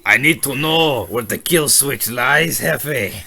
I need to know where the kill switch lies, Hefe.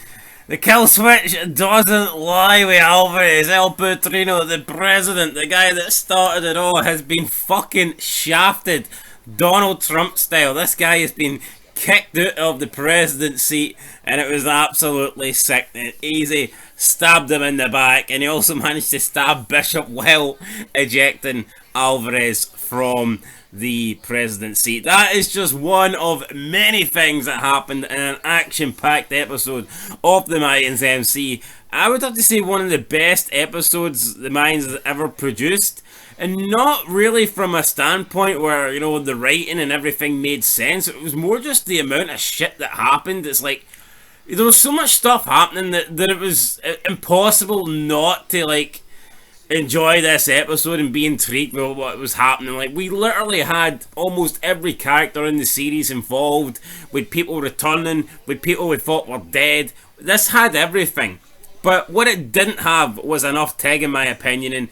The kill switch doesn't lie with Alvarez. El Putrino, the president, the guy that started it all, has been fucking shafted, Donald Trump style. This guy has been kicked out of the president seat, and it was absolutely sickening. Easy stabbed him in the back, and he also managed to stab Bishop while ejecting Alvarez from the president seat. That is just one of many things that happened in an action-packed episode of the Mayans MC. I would have to say one of the best episodes the Mayans has ever produced, and not really from a standpoint where, you know, the writing and everything made sense. It was more just the amount of shit that happened. It's like there was so much stuff happening that it was impossible not to, like, enjoy this episode and be intrigued with what was happening. Like, we literally had almost every character in the series involved, with people returning, with people we thought were dead. This had everything, but what it didn't have was enough Tig, in my opinion. And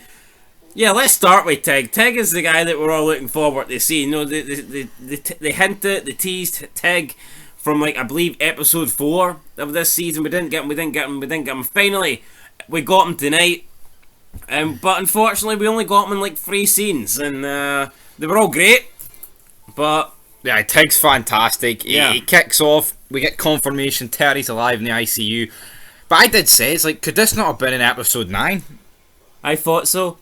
yeah, let's start with Tig. Tig is the guy that we're all looking forward to see. You know, they hinted, they teased Tig from, like, I believe episode 4 of this season. We didn't get him. Finally, we got him tonight. But unfortunately, we only got him in like 3 scenes, and they were all great. But yeah, Tig's fantastic. Yeah. He kicks off. We get confirmation Terry's alive in the ICU. But I did say, it's like, could this not have been in episode 9? I thought so.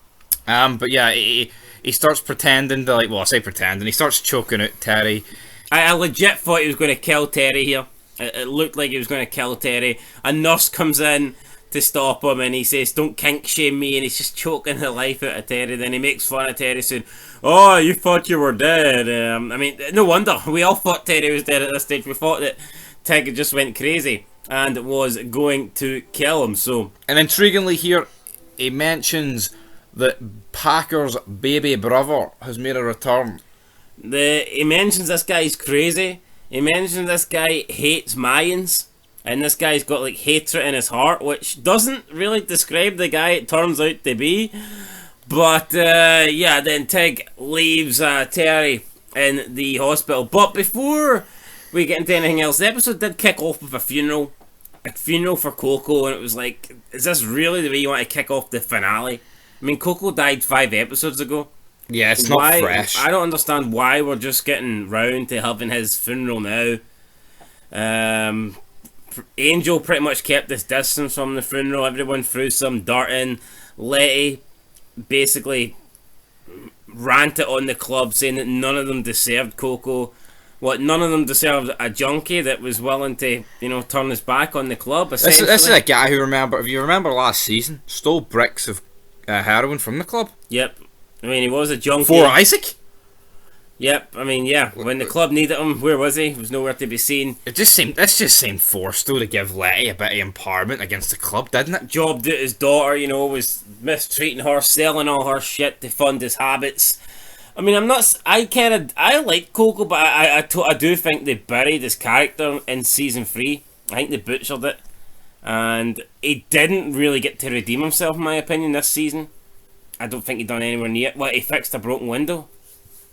But yeah, he starts pretending to, like, well, I say pretending, he starts choking out Terry. I legit thought he was going to kill Terry here. It looked like he was going to kill Terry. A nurse comes in to stop him, and he says, "Don't kink shame me," and he's just choking the life out of Terry. Then he makes fun of Terry, saying, "Oh, you thought you were dead." I mean, no wonder. We all thought Terry was dead at this stage. We thought that Tig just went crazy and was going to kill him. So, and intriguingly here, he mentions that Packer's baby brother has made a return. He mentions this guy's crazy. He mentions this guy hates Mayans. And this guy's got, like, hatred in his heart, which doesn't really describe the guy it turns out to be. But, yeah, then Tig leaves Terry in the hospital. But before we get into anything else, the episode did kick off with a funeral. A funeral for Coco, and it was like, is this really the way you want to kick off the finale? I mean, Coco died 5 episodes ago. Yeah, it's not fresh. I don't understand why we're just getting round to having his funeral now. Angel pretty much kept this distance from the funeral. Everyone threw some dirt in. Letty basically ranted on the club, saying that none of them deserved Coco. None of them deserved a junkie that was willing to, you know, turn his back on the club. This is a guy who, if you remember last season, stole bricks of heroin from the club. Yep. I mean, he was a junkie. For ISACC? Yep, I mean, yeah, when the club needed him, where was he? He was nowhere to be seen. This just seemed forced, though, to give Letty a bit of empowerment against the club, didn't it? Jobbed out his daughter, you know, was mistreating her, selling all her shit to fund his habits. I mean, I like Coco, but I do think they buried his character in season 3. I think they butchered it. And he didn't really get to redeem himself, in my opinion, this season. I don't think he done anywhere near it. Well, he fixed a broken window.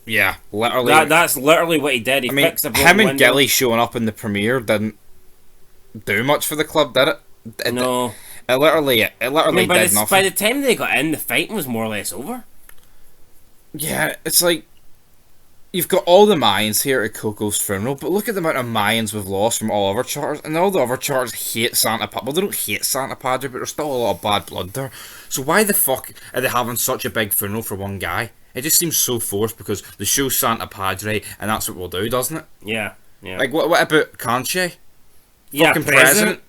Yeah, literally. That's literally what he did. He fixed a broken window. window. Him and Gilly showing up in the premiere didn't do much for the club, did it? No. It literally did nothing. By the time they got in, the fighting was more or less over. Yeah, it's like, you've got all the Mayans here at Coco's funeral, but look at the amount of Mayans we've lost from all other charters, and all the other charters hate Santa Padre. Well, they don't hate Santa Padre, but there's still a lot of bad blood there. So why the fuck are they having such a big funeral for one guy? It just seems so forced because the show's Santa Padre, and that's what we'll do, doesn't it? Yeah, yeah. Like, what about Conche? Yeah, fucking president.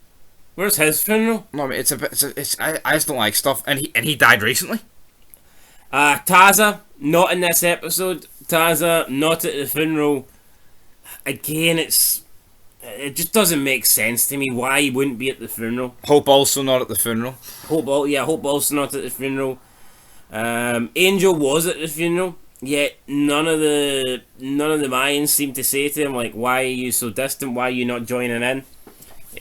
Where's his funeral? No, I mean, I just don't like stuff, and he died recently. Taza, not in this episode. Taza, not at the funeral. Again, it just doesn't make sense to me why he wouldn't be at the funeral. Hope also not at the funeral. Hope also not at the funeral. Angel was at the funeral, yet none of the Mayans seemed to say to him, like, why are you so distant? Why are you not joining in?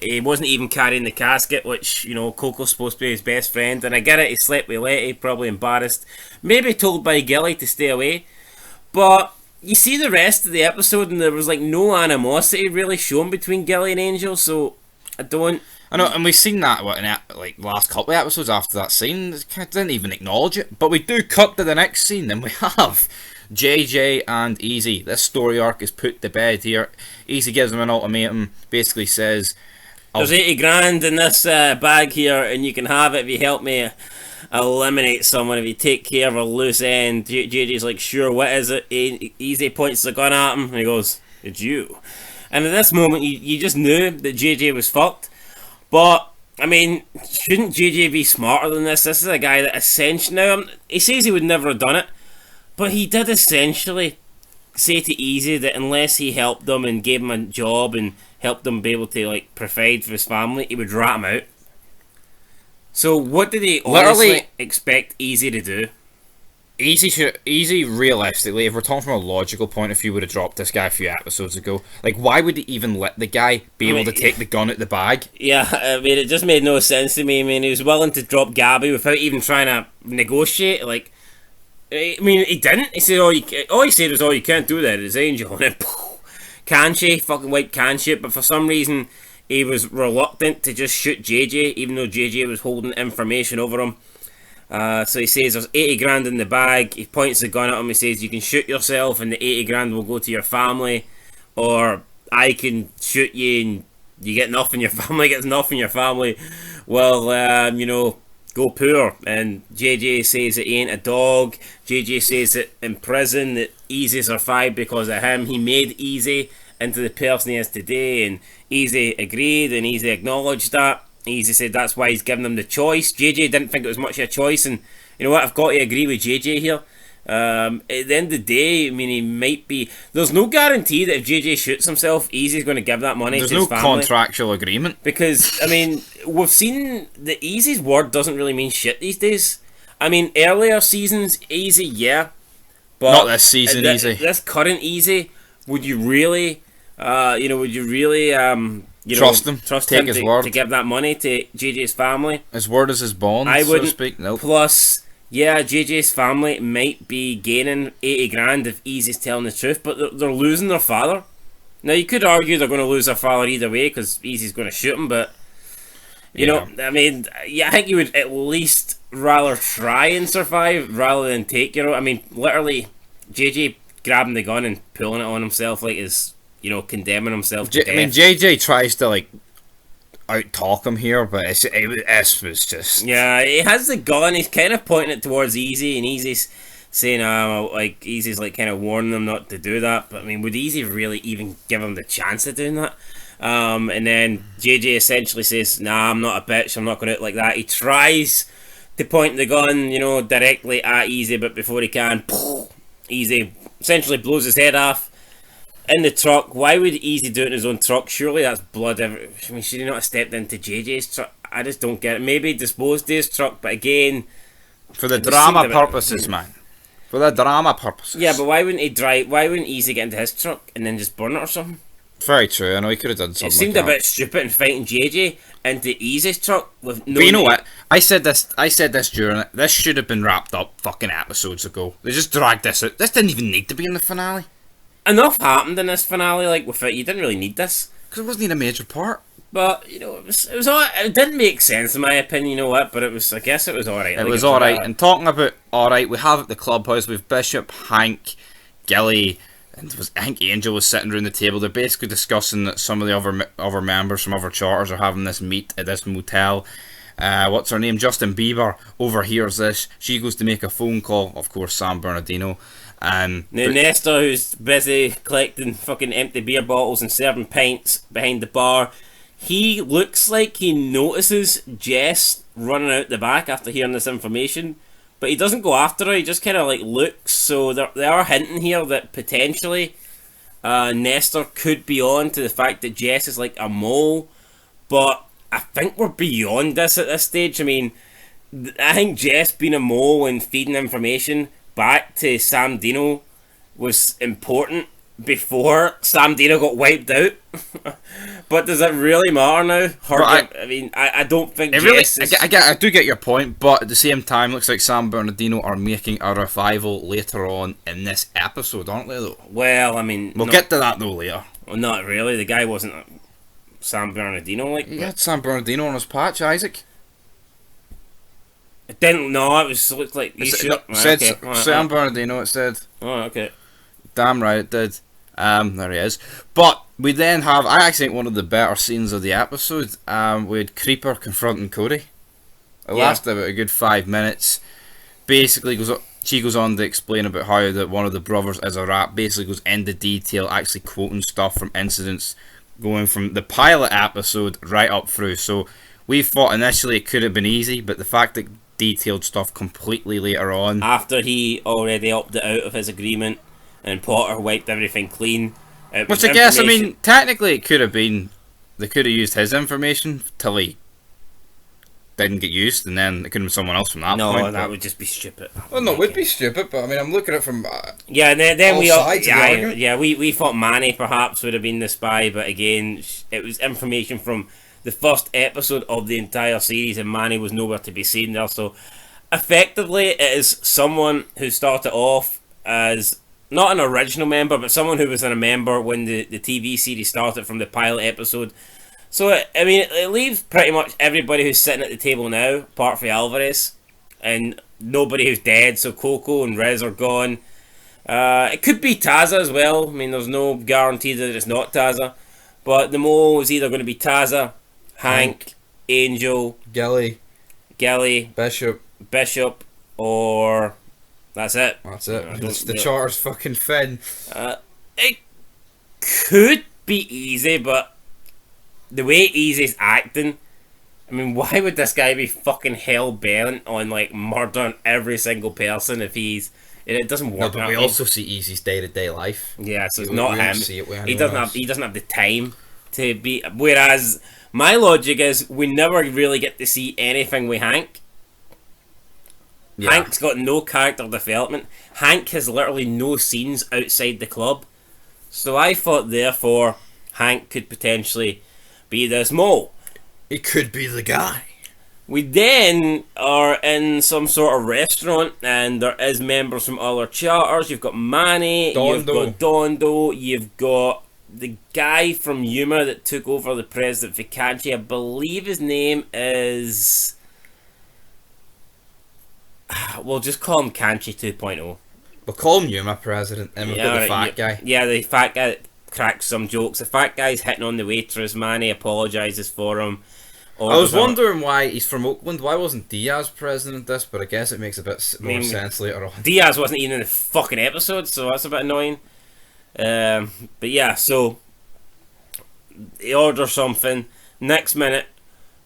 He wasn't even carrying the casket, which, you know, Coco's supposed to be his best friend, and I get it, he slept with Letty, probably embarrassed, maybe told by Gilly to stay away, but you see the rest of the episode, and there was like no animosity really shown between Gilly and Angel. So I don't. I know, and we've seen that in like last couple of episodes after that scene. Didn't even acknowledge it, but we do cut to the next scene, and we have JJ and Easy. This story arc is put to bed here. Easy gives him an ultimatum, basically says, "There's 80 grand in this bag here, and you can have it if you help me eliminate someone. If you take care of a loose end." JJ's like, "Sure, what is it?" Easy points the gun at him, and he goes, "It's you." And at this moment, you just knew that JJ was fucked. But, I mean, shouldn't JJ be smarter than this? This is a guy that essentially... Now, he says he would never have done it, but he did essentially say to Easy that unless he helped them and gave him a job and helped them be able to, like, provide for his family, he would rat him out. So, what did he honestly expect Easy to do? Easy, realistically, if we're talking from a logical point of view, would have dropped this guy a few episodes ago. Like, why would he even let the guy be able to take the gun out the bag? Yeah, I mean, it just made no sense to me. I mean, he was willing to drop Gabby without even trying to negotiate. Like, I mean, he didn't. He said, all he said was, "Oh, you can't do that, it's Angel." And then, can she? Fucking white can she? But for some reason, he was reluctant to just shoot JJ, even though JJ was holding information over him. So he says there's 80 grand in the bag. He points the gun at him. He says you can shoot yourself and the 80 grand will go to your family, or I can shoot you and you get nothing. Your family gets nothing. Your family, well, go poor. And JJ says that he ain't a dog. JJ says that in prison that Easy survived because of him. He made Easy into the person he is today, and Easy agreed and Easy acknowledged that. Easy said that's why he's given them the choice. JJ didn't think it was much of a choice, and you know what? I've got to agree with JJ here. At the end of the day, I mean, he might be. There's no guarantee that if JJ shoots himself, Easy's going to give that money to his family. There's no contractual agreement. Because, I mean, we've seen that Easy's word doesn't really mean shit these days. I mean, earlier seasons, Easy, yeah. But not this season, Easy. This current Easy, would you really, trust him take his word to give that money to JJ's family? His word is his bond, I wouldn't. So to speak. Nope. Plus, yeah, JJ's family might be gaining 80 grand if Easy's telling the truth, but they're losing their father. Now, you could argue they're going to lose their father either way because Easy's going to shoot him, but you know, I mean, yeah, I think you would at least rather try and survive rather than take your own. I mean, literally, JJ grabbing the gun and pulling it on himself like is, condemning himself to death. I mean, JJ tries to like out-talk him here, but it was just... Yeah, he has the gun, he's kind of pointing it towards Easy, and Easy's saying, Easy's like kind of warning them not to do that, but I mean, would Easy really even give him the chance of doing that? And then JJ essentially says, "Nah, I'm not a bitch, I'm not going out like that." He tries to point the gun, directly at Easy, but before he can, Easy essentially blows his head off. In the truck, why would Easy do it in his own truck? Surely that's blood. I mean, should he not have stepped into JJ's truck? I just don't get it. Maybe disposed of his truck, but again... For the drama purposes, man. For the drama purposes. Yeah, but why wouldn't he drive... Why wouldn't Easy get into his truck and then just burn it or something? Very true. I know he could have done something. It seemed like a bit stupid in fighting JJ into Easy's truck with no... But you know what? I said this during it. This should have been wrapped up fucking episodes ago. They just dragged this out. This didn't even need to be in the finale. Enough happened in this finale, like, with it. You didn't really need this. Because it wasn't even a major part. But, it was all... It didn't make sense, in my opinion, you know what? But I guess it was alright. It was alright. And talking about alright, we have at the clubhouse, we've Bishop, Hank, Gilly, and I think Angel was sitting around the table. They're basically discussing that some of the other members from other charters are having this meet at this motel. What's her name? Justin Bieber overhears this. She goes to make a phone call. Of course, San Bernardino. Now Nestor, who's busy collecting fucking empty beer bottles and serving pints behind the bar, he looks like he notices Jess running out the back after hearing this information, but he doesn't go after her. He just kind of like looks. So they are hinting here that potentially Nestor could be on to the fact that Jess is like a mole, but I think we're beyond this at this stage. I mean, I think Jess being a mole and feeding information back to Sam Dino was important before Sam Dino got wiped out. But does it really matter now? I don't think It really, Jess is... I do get your point, but at the same time, looks like San Bernardino are making a revival later on in this episode, aren't they? Though. Well, I mean, We'll get to that though later. Well, not really. The guy wasn't San Bernardino like. He had San Bernardino on his patch, Isaac. It didn't. No, it was looked like you should. Said Okay. San Bernardino. It said. Oh, okay. Damn right it did. There he is. But we then have, I actually think, one of the better scenes of the episode. We had Creeper confronting Cody. It lasted about a good 5 minutes. Basically, she goes on to explain about how one of the brothers is a rat. Basically, goes into detail, actually quoting stuff from incidents going from the pilot episode right up through. So we thought initially it could have been easy, but the fact that detailed stuff completely later on, after he already opted out of his agreement and Potter wiped everything clean. which I guess, I mean, technically it could have been, they could have used his information till he didn't get used, and then it could have been someone else from that point. No, that would just be stupid. Well, no, it would be stupid, but I mean, I'm looking at it from yeah, and then all we sides of the argument. we thought Manny perhaps would have been the spy, but again, it was information from the first episode of the entire series, and Manny was nowhere to be seen there. So, effectively, it is someone who started off as not an original member, but someone who was a member when the TV series started from the pilot episode. So, I mean, it leaves pretty much everybody who's sitting at the table now, apart from Alvarez, and nobody who's dead. So, Coco and Rez are gone. It could be Taza as well. I mean, there's no guarantee that it's not Taza. But the mole is either going to be Taza, Hank, Angel, Gilly, Bishop, or that's it. That's it. It's the Charter's fucking Finn. It could be easy, but the way Easy's acting, I mean, why would this guy be fucking hell bent on like murdering every single person if it doesn't work? No, but we also see Easy's day-to-day life. Yeah, so it's not him. He doesn't have the time to be. Whereas my logic is we never really get to see anything with Hank. Yeah. Hank's got no character development. Hank has literally no scenes outside the club. So I thought, therefore, Hank could potentially be this mole. He could be the guy. We then are in some sort of restaurant, and there is members from other charters. You've got Manny, you've got Dondo, you've got the guy from Yuma that took over the president for Kanchi. I believe his name is... We'll just call him Kanchi 2.0. We'll call him Yuma president, and we've got the fat guy. Yeah, the fat guy that cracks some jokes. The fat guy's hitting on the waitress. Manny apologises for him. I was wondering why he's from Oakland. Why wasn't Diaz president this? But I guess it makes a bit more sense later on. Diaz wasn't even in the fucking episode, so that's a bit annoying. But yeah, so they order something. Next minute,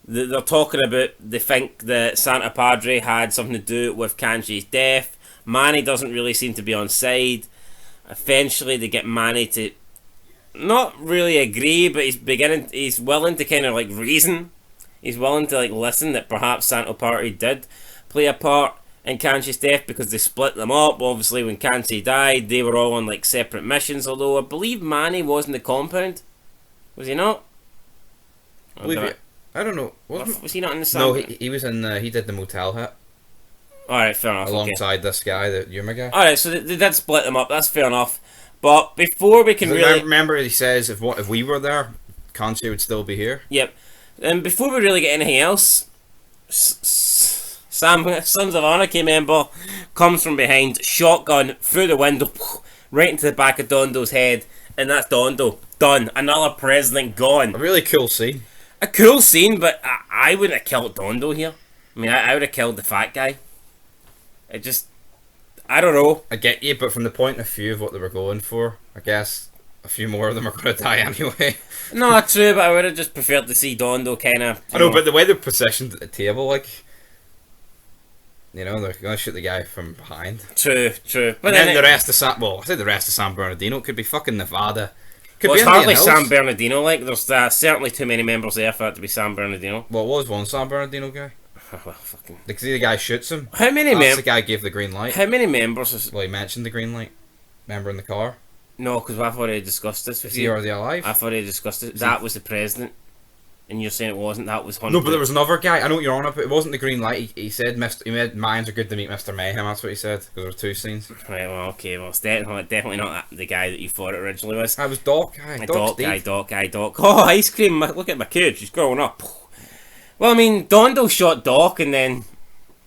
they're talking about, they think that Santa Padre had something to do with Kanji's death. Manny doesn't really seem to be on side. Eventually, they get Manny to not really agree, but he's willing to kind of like reason. He's willing to like listen that perhaps Santa Padre did play a part in Kanchi's death because they split them up. Obviously, when Kanchi died, they were all on like separate missions. Although I believe Manny was in the compound, was he not? I don't know. Was he not in the? No, he was in. He did the motel hit. All right, fair enough. Alongside this guy, the Yuma guy. All right, so they did split them up. That's fair enough. But before we can really remember, he says if we were there, Kanchi would still be here. Yep. And before we really get anything else, Sons of Anarchy member comes from behind, shotgun through the window, right into the back of Dondo's head, and that's Dondo. Done. Another president gone. A really cool scene. A cool scene, but I wouldn't have killed Dondo here. I mean, I would have killed the fat guy. I don't know. I get you, but from the point of view of what they were going for, I guess a few more of them are going to die anyway. No, true, but I would have just preferred to see Dondo kind of... I know, but the way they're positioned at the table, like... You know, they're going to shoot the guy from behind. True. But then the rest of San Bernardino could be fucking Nevada. It's hardly San Bernardino, like, there's certainly too many members there for it to be San Bernardino. Well, it was one San Bernardino guy. Well, fucking... Because the guy shoots him. How many members... the guy gave the green light. How many members is... Well, he mentioned the green light. Remember in the car? No, because I've already discussed this with Is he you. already alive? I've already discussed it. That was the president. And you're saying it wasn't. That was Hunter. No, but there was another guy. I know what you're on about. It wasn't the green light. He said he made Mayans are good to meet Mr. Mayhem. That's what he said. Because there were two scenes. Right, well, okay. Well, it's definitely not the guy that you thought it originally was. I was Doc. Doc guy. Oh, ice cream. Look at my kid. She's growing up. Well, I mean, Dondo shot Doc, and then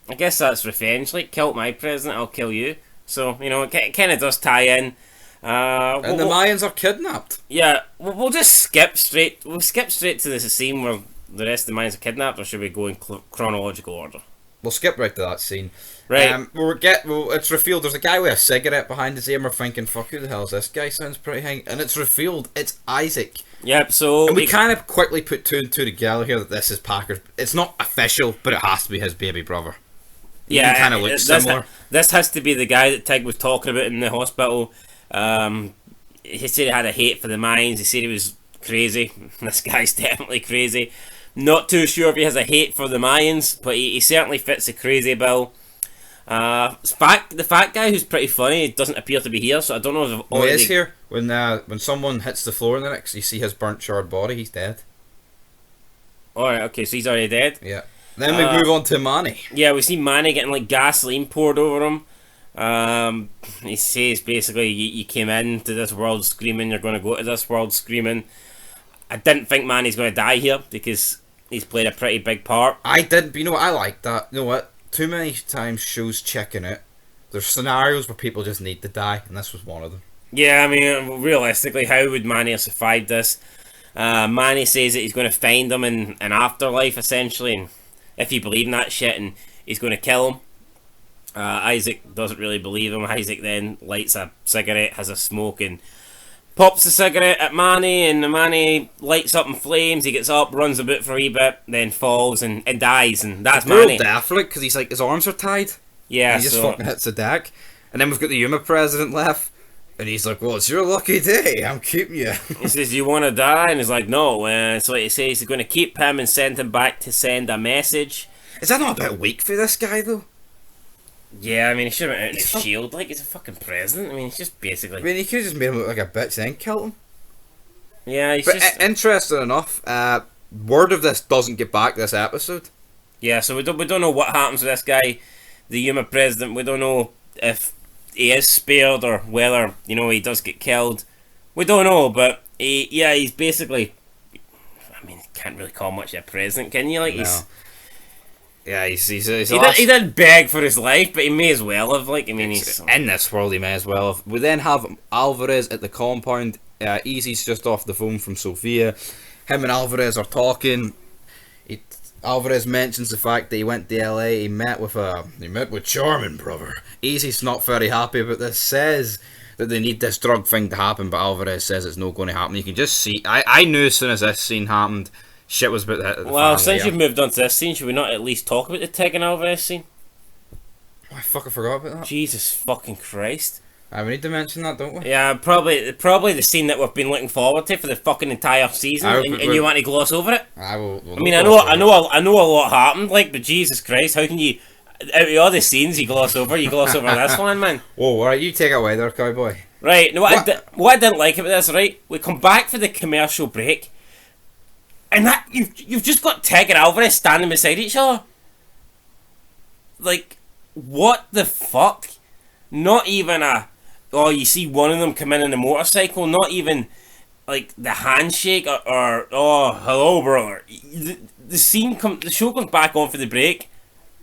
I guess that's revenge. Like, killed my president, I'll kill you. So, you know, it kind of does tie in. And the Mayans are kidnapped. Yeah, we'll just skip straight. We'll skip straight to the scene where the rest of the Mayans are kidnapped, or should we go in chronological order? We'll skip right to that scene. Right. It's revealed there's a guy with a cigarette behind his ear. And we're thinking, fuck, who the hell is this guy? Sounds pretty hang. And it's revealed it's ISACC. Yep. So and we kind of quickly put two and two together here that this is Packard. It's not official, but it has to be his baby brother. Yeah, he kind of looks similar. This has to be the guy that Tig was talking about in the hospital. He said he had a hate for the Mayans. He said he was crazy. This guy's definitely crazy. Not too sure if he has a hate for the Mayans, but he certainly fits the crazy bill. The fat guy who's pretty funny doesn't appear to be here, so I don't know if he is here. When someone hits the floor in the next, you see his burnt, charred body. He's dead. Alright, okay, so he's already dead. Yeah. Then we move on to Manny. Yeah, we see Manny getting like gasoline poured over him. He says basically you came into this world screaming, you're going to go to this world screaming. I didn't think Manny's going to die here because he's played a pretty big part. I didn't, but you know what, I like that. You know what, too many times shows checking it. There's scenarios where people just need to die, and this was one of them. Yeah, I mean, realistically, how would Manny have survived this? Manny says that he's going to find him in an afterlife, essentially, and if you believe in that shit, and he's going to kill him. ISACC doesn't really believe him. ISACC then lights a cigarette, has a smoke, and pops the cigarette at Manny, and the Manny lights up in flames. He gets up, runs a bit for a wee bit, then falls and dies, and that's Manny. Definitely, because he's like, his arms are tied. Yeah, he just fucking hits the deck. And then we've got the Yuma president left, and he's like, well, it's your lucky day, I'm keeping you. He says, you want to die? And he's like, no. So he says he's going to keep him and send him back to send a message. Is that not a bit weak for this guy, though? Yeah, I mean, he should have went out in his shield, like, he's a fucking president. I mean, he's just basically... I mean, he could have just made him look like a bitch and then killed him. Yeah, he's but just... interesting enough, word of this doesn't get back this episode. Yeah, so we don't know what happens to this guy, the Yuma president. We don't know if he is spared or whether, you know, he does get killed. We don't know, but he's basically... I mean, can't really call much a president, can you? Like, no. Yeah, he did beg for his life, but he may as well have. Like, I mean, he's in this world. He may as well have. We then have Alvarez at the compound. Easy's just off the phone from Sofia. Him and Alvarez are talking. Alvarez mentions the fact that he went to LA. He met with Charmin, brother. Easy's not very happy about this. Says that they need this drug thing to happen, but Alvarez says it's not going to happen. You can just see. I knew as soon as this scene happened. Shit was about that. Well, since you've moved on to this scene, should we not at least talk about the Tig and Alvarez scene? Oh, I fucking forgot about that. Jesus fucking Christ. We need to mention that, don't we? Yeah, probably the scene that we've been looking forward to for the fucking entire season, and you want to gloss over it? I mean, I know a lot happened, like, but Jesus Christ, how can you, out of all the scenes you gloss over this one, man? Whoa, alright, you take it away there, cowboy. Right, now what I didn't like about this, right, we come back for the commercial break, and that you've just got Tig and Alvarez standing beside each other. Like, what the fuck? Not even you see one of them come in a motorcycle. Not even like the handshake or oh, hello, brother. The show comes back on for the break,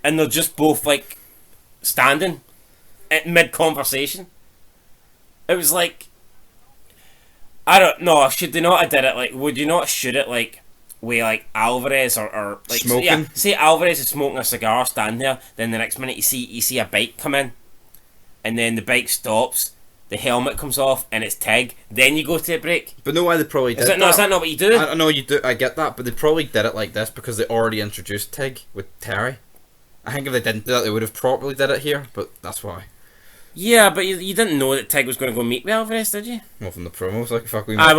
and they're just both like standing at mid conversation. It was like, I don't know. Should they not have did it? Like, would you not shoot it like? With like Alvarez or like smoking. Yeah, say Alvarez is smoking a cigar, stand there. Then the next minute you see a bike come in, and then the bike stops. The helmet comes off, and it's Tig. Then you go to a break. But no, why they probably did that? No, is that not what you do? I know you do. I get that, but they probably did it like this because they already introduced Tig with Terry. I think if they didn't do that, they would have properly did it here. But that's why. Yeah, but you didn't know that Tig was going to go meet with Alvarez, did you? Well, from the promos, like fuck we. Yeah,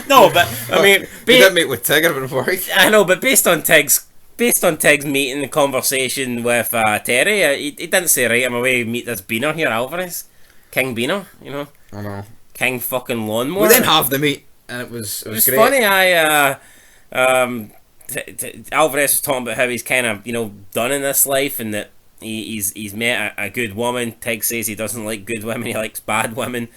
no, but I mean, we didn't meet with Tig, I've been worried. I know, but based on Tig's meeting, the conversation with Terry, he didn't say right. I'm away to meet this beaner here, Alvarez. King Beano, you know, I know. King fucking Lawnmower. We didn't have the meat, and it was great. Funny. Alvarez was talking about how he's kind of, you know, done in this life, and that he's met a good woman. Tig says he doesn't like good women; he likes bad women.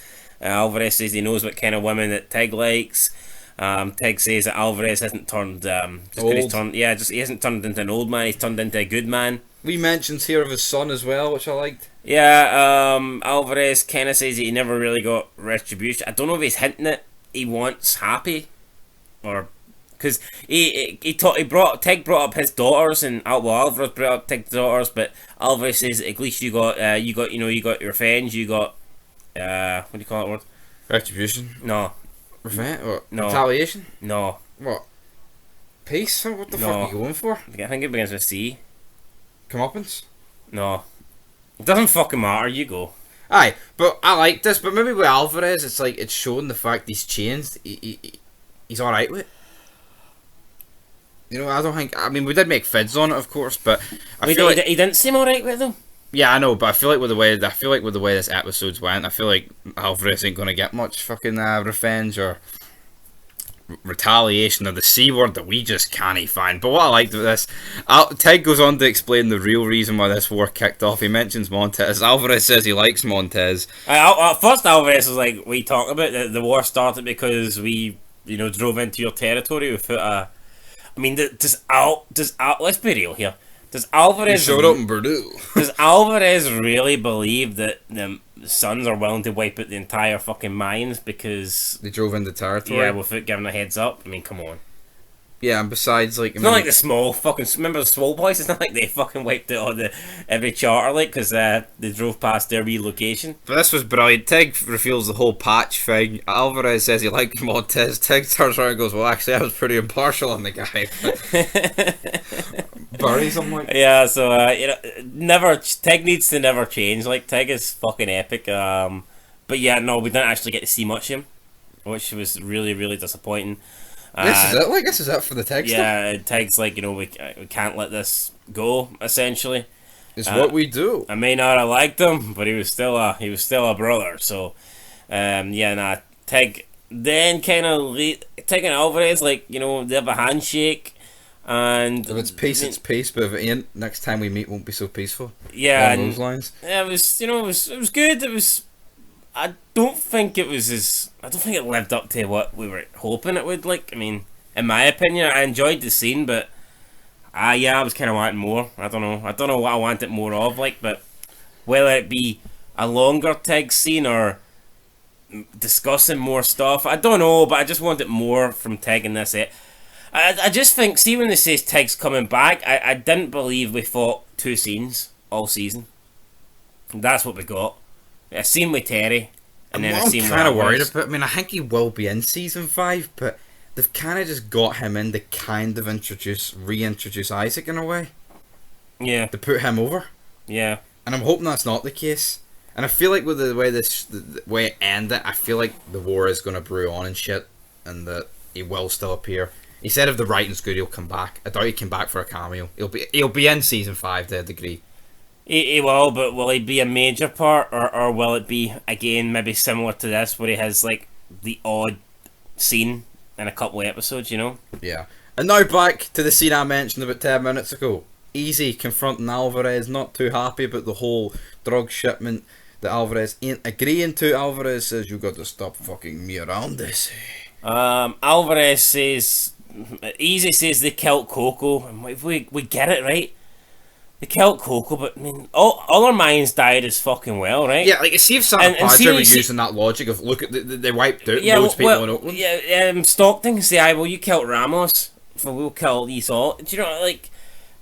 Alvarez says he knows what kind of women that Tig likes. Tig says that Alvarez hasn't turned Old. he hasn't turned into an old man. He's turned into a good man. We mentions here of his son as well, which I liked. Yeah, Alvarez kind of says he never really got retribution. I don't know if he's hinting it he wants happy, or because Tig brought up his daughters, and Alvarez brought up Tig's daughters, but Alvarez says at least you got your revenge, you got what do you call that word? Retribution. No, Revenge? What? No. Retaliation? no, What? Peace? What the No. fuck are you going for? I think it begins with C. Comeuppance? No, it doesn't fucking matter. You go. Aye, but I like this, but maybe with Alvarez, it's like, it's showing the fact he's changed. He's alright with it. You know, I don't think, I mean, we did make fids on it, of course, but I feel like, He didn't seem alright with them. yeah, I know, but I feel like with the way this episode's went, I feel like Alvarez ain't gonna get much fucking revenge or retaliation, or the C word that we just can't find. But what I liked with this, Tig goes on to explain the real reason why this war kicked off. He mentions Montez. Alvarez says he likes Montez. First, Alvarez was like, we talked about the war started because we, you know, drove into your territory without a. I mean, let's be real here. Does Alvarez He showed up in Bordeaux. Does Alvarez really believe that the Suns are willing to wipe out the entire fucking Mayans because They drove into territory. yeah, without giving a heads up? I mean, come on. Yeah, and besides, like, It's not like the small fucking. Remember the small boys? It's not like they fucking wiped out all every charter, like, because they drove past their relocation. But this was brilliant. Tig reveals the whole patch thing. Alvarez says he likes Montez. Tig turns around and goes, well, actually, I was pretty impartial on the guy. Buries him, like. Yeah, so you know, Tig needs to never change. Like, Tig is fucking epic. But yeah, no, we didn't actually get to see much of him, which was really, really disappointing. This is it for the Tig stuff. Yeah, Tig's like, you know, we can't let this go. Essentially, It's what we do. I may not have liked him, but he was still a brother. So, yeah, nah. Tig then kind of Tig and Alvarez, like, you know, they have a handshake, and If it's peace, it's peace. But if it ain't, next time we meet won't be so peaceful. yeah, Along and those lines. yeah, it was, you know, it was good. It was. I don't think it lived up to what we were hoping it would. Like, I mean, in my opinion, I enjoyed the scene, but yeah, I was kind of wanting more. I don't know what I wanted more of. Like, but whether it be a longer Tig scene or discussing more stuff, I don't know. But I just wanted more from Tig in this. I just think, see, when they say Tig's coming back, I didn't believe we fought 2 scenes all season. That's what we got. A scene with Terry, and then a scene with I'm kind of worried Alvarez. about. I mean, I think he will be in season 5, but they've kind of just got him in to kind of reintroduce Isaac in a way, Yeah, to put him over. yeah. And I'm hoping that's not the case. And I feel like with the way the way it ended, I feel like the war is going to brew on and shit, and that he will still appear. He said if the writing's good, he'll come back. I doubt he came back for a cameo. He'll be in season 5 to a degree. He will, but will he be a major part, or will it be, again, maybe similar to this, where he has, like, the odd scene in a couple of episodes, you know? Yeah. And now back to the scene I mentioned about 10 minutes ago. Easy confronting Alvarez, not too happy about the whole drug shipment that Alvarez ain't agreeing to. Alvarez says, you got to stop fucking me around this. Alvarez says, Easy says they killed Coco, and we get it, right? They killed Coco, but I mean, all our Mayans died as fucking well, right? Yeah, like, see if Santa And Padre see- was see- using that logic of, look, they wiped out those people in Oakland. Yeah, Stockton can say, "Aye, well, you killed Ramos, so we'll kill these all." Do you know, like,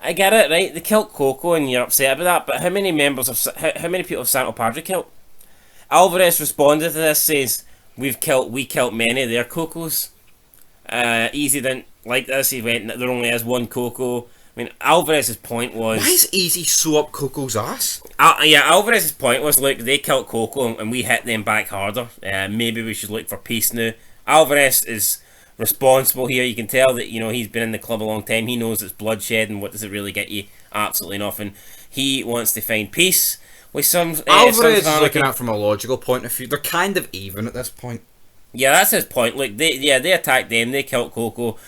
I get it, right? They killed Coco, and you're upset about that. But how many people have Santa Padre killed? Alvarez responded to this, says, we killed many of their Cocos. Easy didn't like this. He went, there only is one Coco. I mean, Alvarez's point was... Why is Easy so up Coco's ass? Alvarez's point was, look, they killed Coco and we hit them back harder. Maybe we should look for peace now. Alvarez is responsible here. You can tell that, you know, he's been in the club a long time. He knows it's bloodshed and what does it really get you? Absolutely nothing. He wants to find peace with some Alvarez Sons is of looking Anarchy. at it from a logical point of view. They're kind of even at this point. Yeah, that's his point. Like they attacked them, they killed Coco.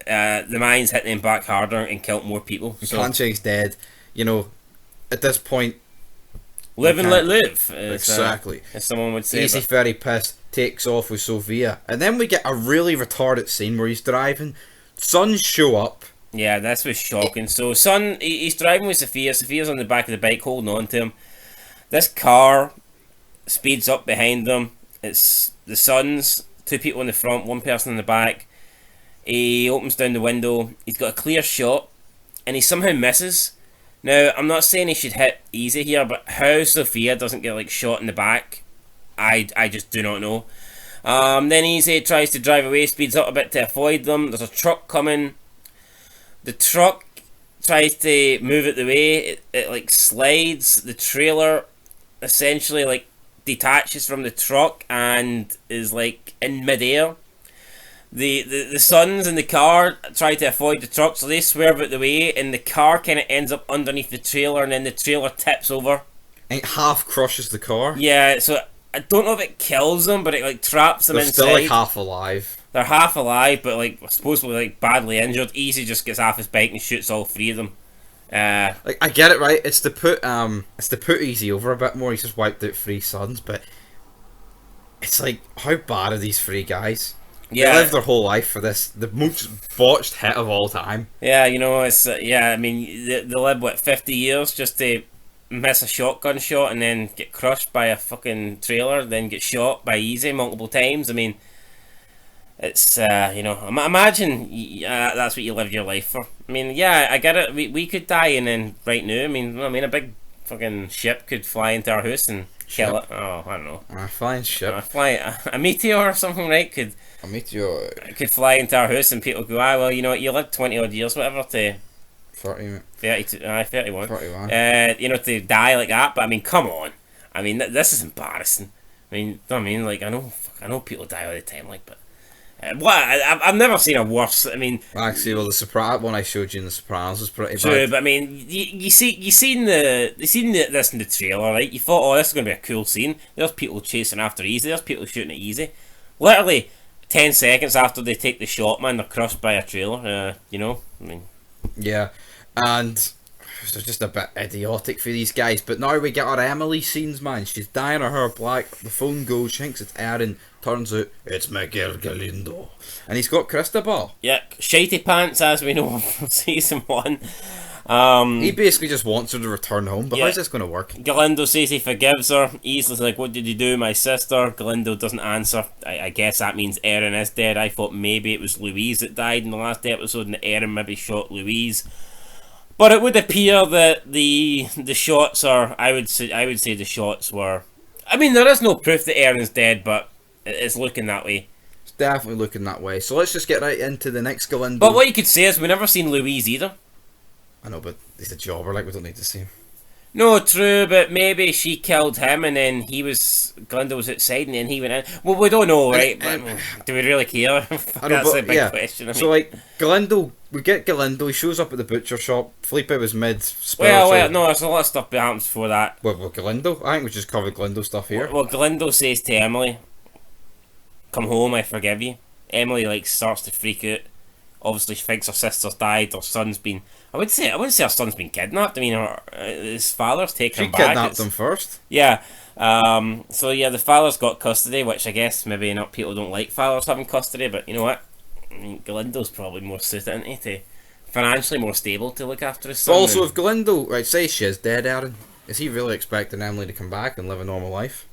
The Mayans hit them back harder and killed more people. So Planche's dead. You know, at this point, live and let live. Exactly. As someone would say. Easy very pissed, takes off with Sophia. And then we get a really retarded scene where he's driving. Sons show up. Yeah, this was shocking. So, he's driving with Sophia. Sophia's on the back of the bike holding on to him. This car speeds up behind them. It's the sons, two people in the front, one person in the back. He opens down the window. He's got a clear shot, and he somehow misses. Now, I'm not saying he should hit easy here, but how Sophia doesn't get shot in the back, I just do not know. Then Easy tries to drive away, speeds up a bit to avoid them. There's a truck coming. The truck tries to move it the way. It slides. The trailer essentially detaches from the truck and is in midair. The sons in the car try to avoid the truck, so they swerve out the way, and the car kind of ends up underneath the trailer, and then the trailer tips over. And it half crushes the car. Yeah, so I don't know if it kills them, but it traps them They're inside. still half alive. They're half alive, but supposedly badly injured. Easy just gets off his bike and shoots all three of them. I get it, right? It's to put Easy over a bit more. He's just wiped out three sons, but it's how bad are these three guys? Yeah, they lived their whole life for this. The most botched hit of all time. Yeah, it's I mean they live 50 years just to miss a shotgun shot and then get crushed by a fucking trailer, then get shot by Easy multiple times. I mean, it's imagine that's what you live your life for. I mean, yeah, I get it. We could die, and then right now, I mean a big fucking ship could fly into our house and kill it. Oh, I don't know. A flying ship. A meteor or something, right? A meteor. Could fly into our house and people go, well, you know what, you lived 20 odd years, whatever, to 31. 31. To die like that. But I mean, come on. I mean, this is embarrassing. I know people die all the time, but I've never seen a worse. I mean, actually, well, the Sopranos one I showed you in The Sopranos was pretty true, bad. but I mean, you seen this in the trailer, right? You thought, oh, this is going to be a cool scene. There's people chasing after Easy. There's people shooting at Easy. Literally 10 seconds after they take the shot, man, they're crushed by a trailer. I mean, yeah, and it's just a bit idiotic for these guys. But now we get our Emily scenes, man. She's dyeing her hair black. The phone goes. She thinks it's Aaron. Turns out it's Miguel Galindo, and he's got Cristobal. Yeah, shitey pants, as we know from season 1. He basically just wants her to return home, but how's this going to work? Galindo says he forgives her. Easily like, what did you do, my sister? Galindo doesn't answer. I guess that means Erin is dead. I thought maybe it was Louise that died in the last episode, and Erin maybe shot Louise. But it would appear that the shots are. I would say the shots were. I mean, there is no proof that Erin's dead, but it's looking that way. It's definitely looking that way. So let's just get right into the next Galindo. But what you could say is we never seen Louise either. I know, but he's a jobber. We don't need to see him. No, true, but maybe she killed him, and then Galindo was outside, and then he went in. Well, we don't know, right? Do we really care? That's a big question. I mean. So, Galindo, we get Galindo. He shows up at the butcher shop. Felipe was mid-spiritual. Well, no, there's a lot of stuff that happens before that. Well, Galindo? I think we just covered Galindo stuff here. Well, Galindo says to Emily, "Come home, I forgive you." Emily starts to freak out. Obviously, she thinks her sister's died. Her son's been. I wouldn't say her son's been kidnapped. I mean, his father's taken him back. She kidnapped him first. Yeah. So yeah, the father's got custody, which I guess maybe not people don't like fathers having custody, but you know what? I mean, Galindo's probably more suited, isn't he, to financially more stable to look after his son. But also, if Galindo, right, say she is dead, Aaron, is he really expecting Emily to come back and live a normal life?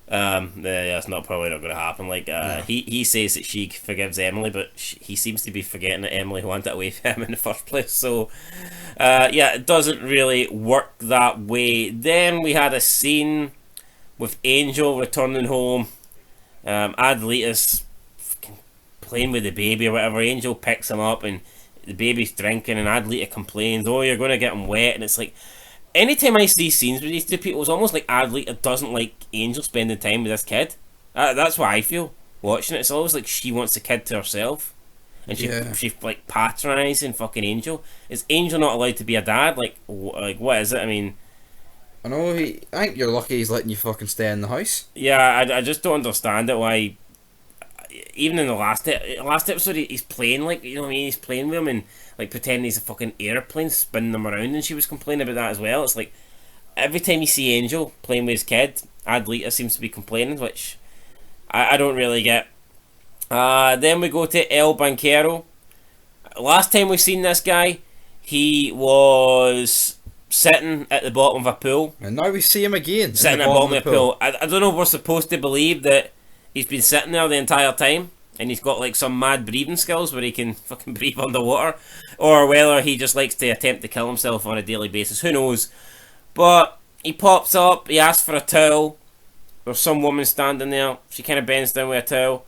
That's probably not going to happen. He says that she forgives Emily, but he seems to be forgetting that Emily wanted away from him in the first place. So, it doesn't really work that way. Then we had a scene with Angel returning home. Adelita's playing with the baby or whatever. Angel picks him up and the baby's drinking, and Adelita complains, "Oh, you're going to get him wet," and it's like. Anytime I see scenes with these two people, it's almost like Adelita doesn't like Angel spending time with this kid. That's what I feel watching it. It's always like she wants the kid to herself, and she's patronising fucking Angel. Is Angel not allowed to be a dad? What is it? I mean, I know I think you're lucky he's letting you fucking stay in the house. Yeah, I just don't understand it. Why? Even in the last episode, he's playing like, you know what I mean. He's playing with him and like pretending he's a fucking airplane, spinning them around, and she was complaining about that as well. It's like every time you see Angel playing with his kid, Adlita seems to be complaining, which I don't really get. Then we go to El Banquero. Last time we seen this guy, he was sitting at the bottom of a pool. And now we see him again. Sitting at the bottom of a pool. I don't know if we're supposed to believe that he's been sitting there the entire time and he's got like some mad breathing skills where he can fucking breathe underwater, or whether he just likes to attempt to kill himself on a daily basis. Who knows? But he pops up, he asks for a towel. There's some woman standing there. She kind of bends down with a towel.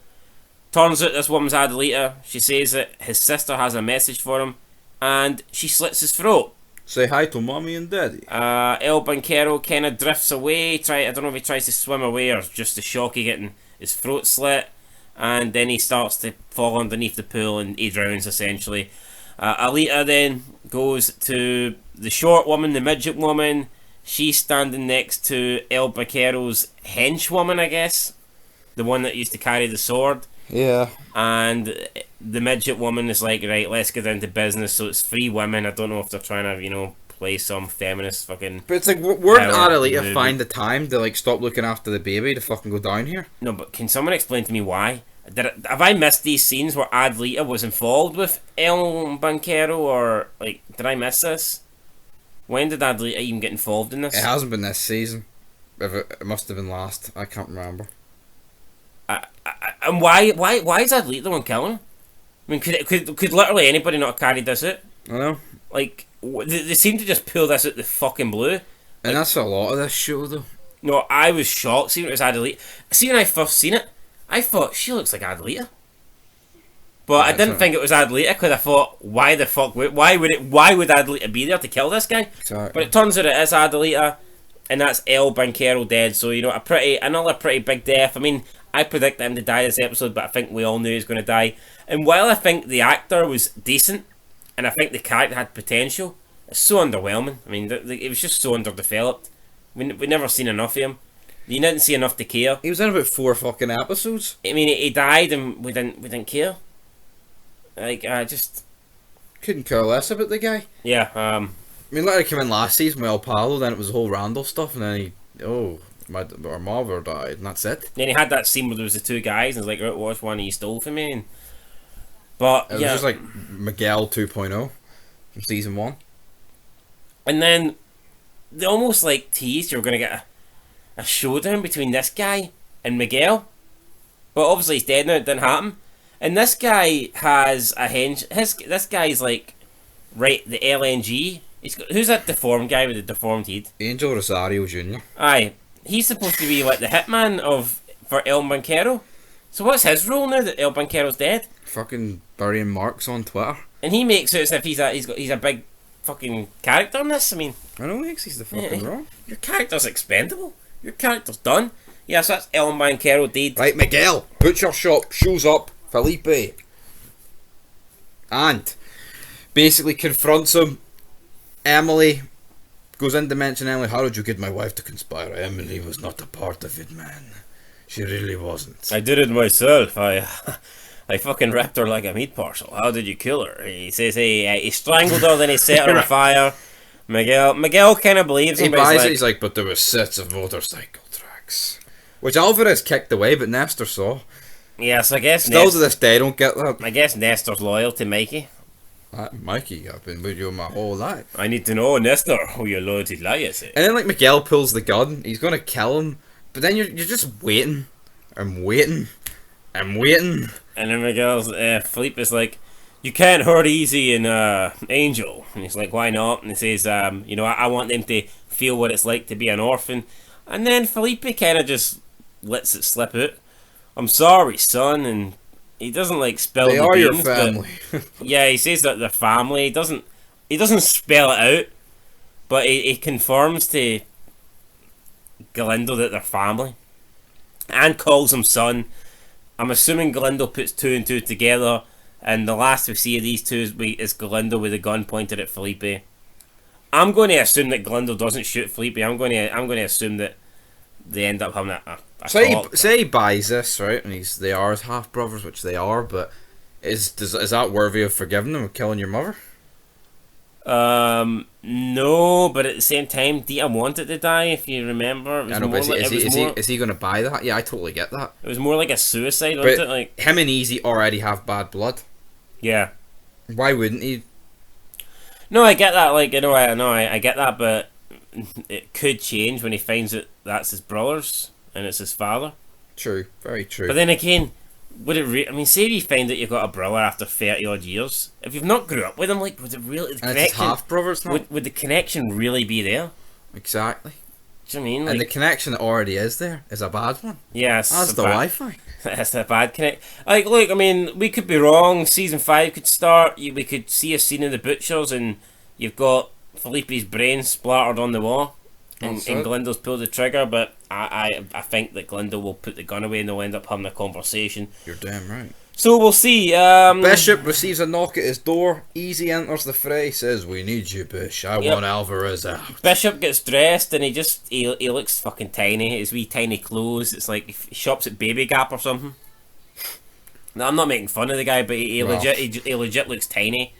Turns out this woman's Adelita. She says that his sister has a message for him, and she slits his throat. Say hi to mommy and daddy. El Banquero kind of drifts away. I don't know if he tries to swim away or just the shock of getting his throat slit, and then he starts to fall underneath the pool and he drowns essentially. Alita then goes to the short woman, the midget woman. She's standing next to El Banquero's henchwoman, I guess, the one that used to carry the sword. Yeah. And the midget woman is like, right, let's get down to business. So it's three women. I don't know if they're trying to, you know, play some feminist fucking... But it's like, where did Adelita movie. find the time to like stop looking after the baby to fucking go down here? No, but can someone explain to me why? Have I missed these scenes where Adelita was involved with El Banquero, or like, did I miss this? When did Adelita even get involved in this? It hasn't been this season. It must have been last. I can't remember. And why is Adelita the one killing him? I mean, could literally anybody not have carried this out? I know. Like, they seem to just pull this out the fucking blue. And that's a lot of this show, though. No, I was shocked seeing it was Adelita. See, when I first seen it, I thought she looks like Adelita. But I didn't think it was Adelita because I thought, why the fuck? Why would Adelita be there to kill this guy? Exactly. But it turns out it is Adelita, and that's El Banquero dead. So, you know, another pretty big death. I mean, I predicted him to die this episode, but I think we all knew he was going to die. And while I think the actor was decent, and I think the character had potential, it's so underwhelming. I mean, it was just so underdeveloped. We never seen enough of him. You didn't see enough to care. He was in about 4 fucking episodes. I mean, he died, and we didn't care. Like, I just couldn't care less about the guy. Yeah. I mean, like, he came in last season with El Palo, then it was the whole Randall stuff, and then our mother died, and that's it. Then he had that scene where there was the two guys, and it's like, right, what's one he stole from me? But it was just like Miguel 2.0 from season 1. And then they almost like teased you're going to get a showdown between this guy and Miguel. But obviously he's dead now, it didn't happen. And this guy has a this guy's like, right, the LNG. Who's that deformed guy with the deformed head? Angel Rosario Jr. Aye. He's supposed to be like the hitman for El Banquero. So what's his role now that El Banquero's dead? Fucking burying marks on Twitter. And he makes it as if he's a big fucking character in this. I mean, I know, he's the fucking wrong. Your character's expendable. Your character's done. Yeah, so that's El Banquero dead. Right, Miguel, put your shoes up, Felipe. And basically confronts him. Emily goes in to mention Emily, how did you get my wife to conspire? Emily was not a part of it, man. She really wasn't. I did it myself. I fucking wrapped her like a meat parcel. How did you kill her? He says he strangled her, then he set her on fire. Miguel kind of believes him. He buys it, he's like, but there were sets of motorcycle tracks. Which Alvarez kicked away, but Nestor saw. Yes, I guess Still to this day, don't get that. I guess Nestor's loyal to Mikey. Mikey, I've been with you my whole life. I need to know, Nestor, who your loyalty lies. And then like Miguel pulls the gun, he's gonna kill him, but then you're just waiting. I'm waiting. And then Miguel's Felipe is like, you can't hurt easy in Angel. And he's like, why not? And he says, you know, I want them to feel what it's like to be an orphan. And then Felipe kind of just lets it slip out. I'm sorry, son, and he doesn't like spell they the are beans, your family. yeah, he says that they're family. He doesn't spell it out, but he confirms to Galindo that they're family, and calls him son. I'm assuming Galindo puts 2 and 2 together, and the last we see of these two is Galindo with a gun pointed at Felipe. I'm going to assume that Glendale doesn't shoot Felipe. I'm going to assume that they end up having a talk. Say he buys this, right, and they are his half brothers, which they are, but is that worthy of forgiving them of killing your mother? No, but at the same time, Dita wanted to die. If you remember, it was I know, but more is he going to buy that? Yeah, I totally get that. It was more like a suicide, wasn't But it? Like, him and Easy already have bad blood. yeah. Why wouldn't he? No, I get that. Like, I get that, but it could change when he finds that that's his brothers and it's his father. True, very true. But then again, would it? I mean, say if you find that you've got a brother after 30 odd years, if you've not grew up with him, like, would it really? The and it's connection, half brothers, not would the connection really be there? exactly. Do you know what I mean? Like, And the connection that already is there is a bad one. yes, That's the Wi-Fi. That's a bad connect. Like, look, I mean, we could be wrong. Season 5 could start. We could see a scene in the butchers, and you've got Felipe's brain splattered on the wall, and Glendel's pulled the trigger. But I think that Glendale will put the gun away, and they'll end up having a conversation. You're damn right. So we'll see. Bishop receives a knock at his door. Easy enters the fray. Says, "We need you, Bish. I want Alvarez out." Bishop gets dressed, and he looks fucking tiny. His wee tiny clothes. It's like he shops at Baby Gap or something. No, I'm not making fun of the guy, but he legit looks tiny.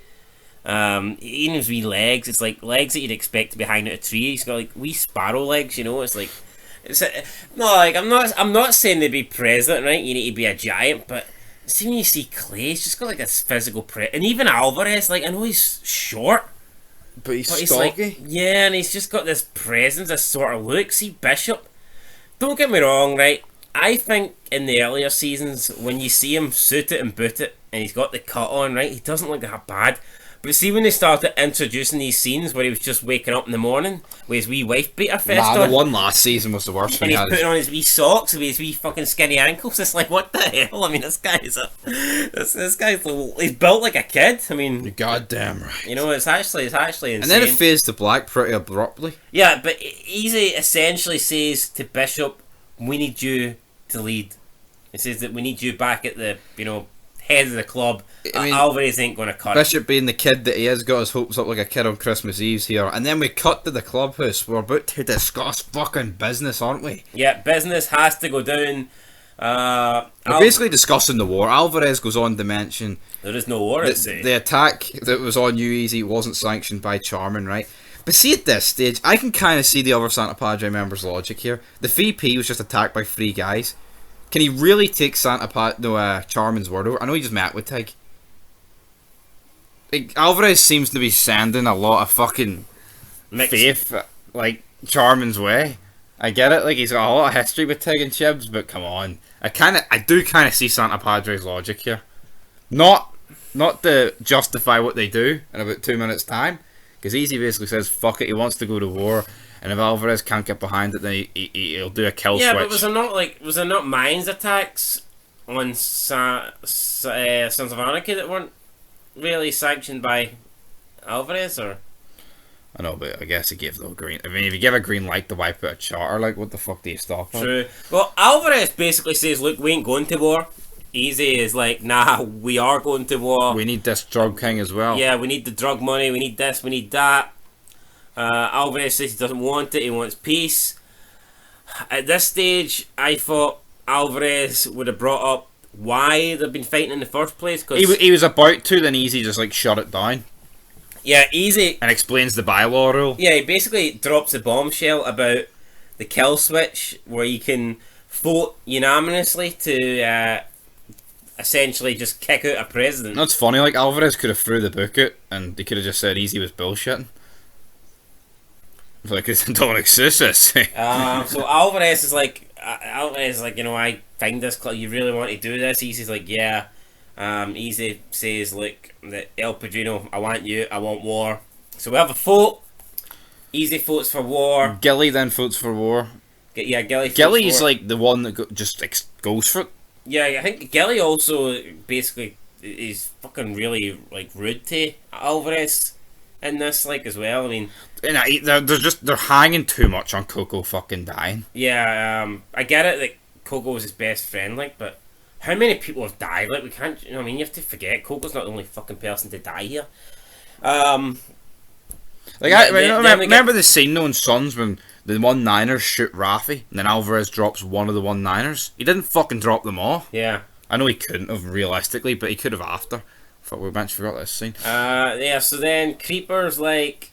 Even his wee legs, it's like legs that you'd expect to be hanging out a tree. He's got like wee sparrow legs, you know. It's like, I'm not saying to be president, right? You need to be a giant, but see when you see Clay, he's just got like this physical and even Alvarez, like I know he's short, but he's stocky. Like, yeah, and he's just got this presence, this sort of look. See Bishop, don't get me wrong, right? I think in the earlier seasons when you see him suit it and boot it, and he's got the cut on, right? He doesn't look that bad. But see when they started introducing these scenes where he was just waking up in the morning with his wee wife beater fest on. The one last season was the worst. And he's putting on his wee socks with his wee fucking skinny ankles. It's like, what the hell? I mean, this guy's he's built like a kid. I mean, you're goddamn right. You know, it's actually insane. And then it fades to black pretty abruptly. Yeah, but Easy essentially says to Bishop, "We need you to lead." He says that we need you back at the head of the club. I mean, Alvarez ain't going to cut Bishop being the kid that he is, got his hopes up like a kid on Christmas Eve's here. And then we cut to the clubhouse. We're about to discuss fucking business, aren't we? Yeah, business has to go down. We're basically discussing the war. Alvarez goes on to mention there is no war, the attack that was on you, Easy, wasn't sanctioned by Charmin, right? But see, at this stage, I can kind of see the other Santa Padre members' logic here. The VP was just attacked by 3 guys. Can he really take Charmin's word over? I know he just met with Tig. Alvarez seems to be sending a lot of fucking faith, like, Charmin's way. I get it, like, he's got a lot of history with Tig and Chibs, but come on. I do kind of see Santa Padre's logic here. Not to justify what they do in about 2 minutes' time, because Easy basically says, fuck it, he wants to go to war. And if Alvarez can't get behind it, then he'll do a kill switch. Yeah, but was there not Mayans attacks on Sons of Anarchy that weren't really sanctioned by Alvarez, or? I know, but I guess he gave the green. I mean, if you give a green light to wipe out a charter, like, what the fuck do you stop on? True. Well, Alvarez basically says, look, we ain't going to war. Easy is like, nah, we are going to war. We need this drug king as well. Yeah, we need the drug money, we need this, we need that. Alvarez says he doesn't want it, he wants peace. At this stage, I thought Alvarez would have brought up why they've been fighting in the first place. Cause he was about to, then Easy just like shut it down. Yeah, Easy. And explains the bylaw rule. Yeah, he basically drops the bombshell about the kill switch, where you can vote unanimously to essentially just kick out a president. That's funny, like Alvarez could have threw the book out and they could have just said Easy was bullshitting. Like, it don't exist, so Alvarez is like, I find this, you really want to do this? Easy's like, yeah. Easy says, look, that El Padrino, I want you, I want war. So we have a vote. Easy votes for war. Gilly then votes for war. Yeah, Gilly's like the one that just goes for it. Yeah, I think Gilly also basically is fucking really like rude to Alvarez in this, like, as well. I mean, they're hanging too much on Coco fucking dying. Yeah, I get it that Coco was his best friend, like, but how many people have died? Like, we can't, you have to forget Coco's not the only fucking person to die here. Like, Yeah, remember the scene though in Sons when the 1-9ers shoot Rafi, and then Alvarez drops one of the 1-9ers? He didn't fucking drop them all. Yeah. I know he couldn't have realistically, but he could have after. Fuck, we mentioned forgot this scene. Yeah, so then Creeper's like...